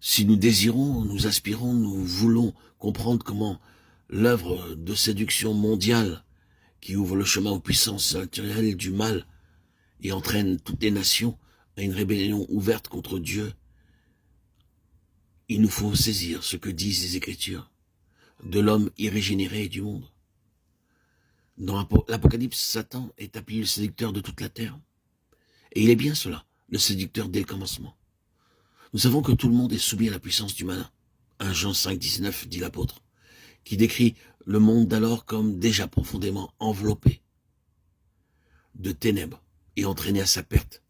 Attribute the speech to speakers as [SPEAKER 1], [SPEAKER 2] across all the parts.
[SPEAKER 1] Si nous désirons, nous aspirons, nous voulons comprendre comment l'œuvre de séduction mondiale qui ouvre le chemin aux puissances naturelles du mal et entraîne toutes les nations à une rébellion ouverte contre Dieu, il nous faut saisir ce que disent les Écritures de l'homme irrégénéré et du monde. Dans l'Apocalypse, Satan est appelé le séducteur de toute la terre. Et il est bien cela, le séducteur dès le commencement. Nous savons que tout le monde est soumis à la puissance du malin. 1 Jean 5, 19, dit l'apôtre, qui décrit le monde d'alors comme déjà profondément enveloppé de ténèbres et entraîné à sa perte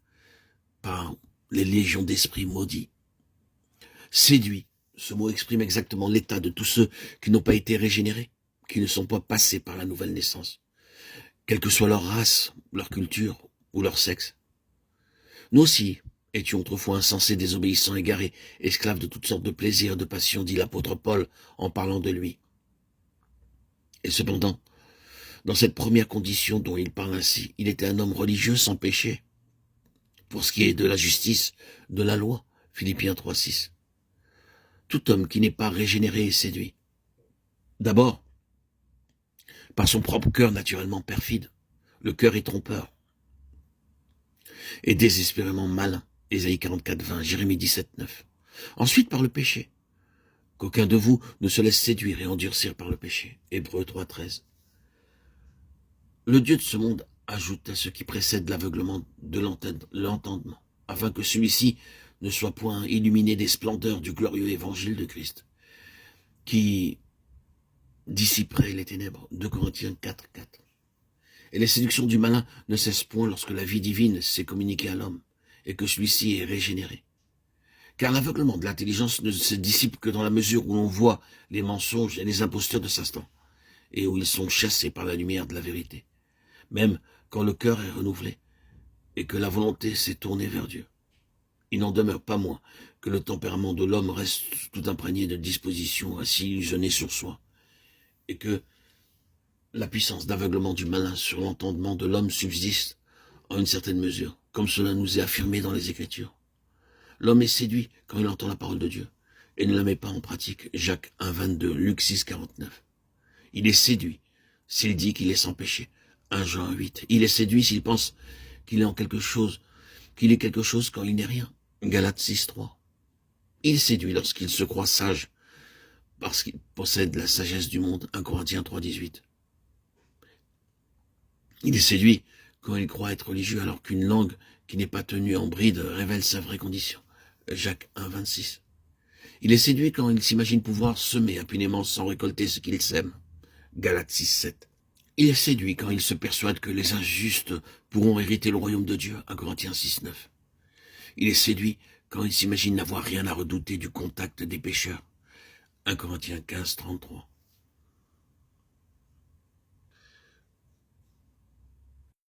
[SPEAKER 1] par les légions d'esprits maudits. Séduit, ce mot exprime exactement l'état de tous ceux qui n'ont pas été régénérés, qui ne sont pas passés par la nouvelle naissance, quelle que soit leur race, leur culture ou leur sexe. Nous aussi étions autrefois insensés, désobéissants, égarés, esclaves de toutes sortes de plaisirs et de passions, dit l'apôtre Paul en parlant de lui. Et cependant, dans cette première condition dont il parle ainsi, il était un homme religieux sans péché, pour ce qui est de la justice, de la loi, Philippiens 3, 6. Tout homme qui n'est pas régénéré est séduit. D'abord, par son propre cœur naturellement perfide. Le cœur est trompeur et désespérément malin. Ésaïe 44, 20, Jérémie 17, 9. Ensuite, par le péché. Qu'aucun de vous ne se laisse séduire et endurcir par le péché. Hébreux 3, 13. Le Dieu de ce monde ajoute à ce qui précède l'aveuglement de l'entendement, afin que celui-ci ne soit point illuminé des splendeurs du glorieux évangile de Christ, qui dissiperait les ténèbres. 2 Corinthiens 4, 4. Et les séductions du malin ne cessent point lorsque la vie divine s'est communiquée à l'homme et que celui-ci est régénéré. Car l'aveuglement de l'intelligence ne se dissipe que dans la mesure où l'on voit les mensonges et les impostures de Satan et où ils sont chassés par la lumière de la vérité, même quand le cœur est renouvelé et que la volonté s'est tournée vers Dieu. Il n'en demeure pas moins que le tempérament de l'homme reste tout imprégné de dispositions à s'illusionner sur soi et que la puissance d'aveuglement du malin sur l'entendement de l'homme subsiste en une certaine mesure, comme cela nous est affirmé dans les Écritures. L'homme est séduit quand il entend la parole de Dieu et ne la met pas en pratique. Jacques 1, 22, Luc 6, 49. Il est séduit s'il dit qu'il est sans péché. 1 Jean 8. Il est séduit s'il pense qu'il est quelque chose quand il n'est rien. Galates 6, 3. Il est séduit lorsqu'il se croit sage parce qu'il possède la sagesse du monde. 1 Corinthiens 3, 18. Il est séduit quand il croit être religieux alors qu'une langue qui n'est pas tenue en bride révèle sa vraie condition. Jacques 1, 26. Il est séduit quand il s'imagine pouvoir semer impunément sans récolter ce qu'il sème. Galates 6, 7. Il est séduit quand il se persuade que les injustes pourront hériter le royaume de Dieu. 1 Corinthiens 6, 9. Il est séduit quand il s'imagine n'avoir rien à redouter du contact des pécheurs. 1 Corinthiens 15, 33.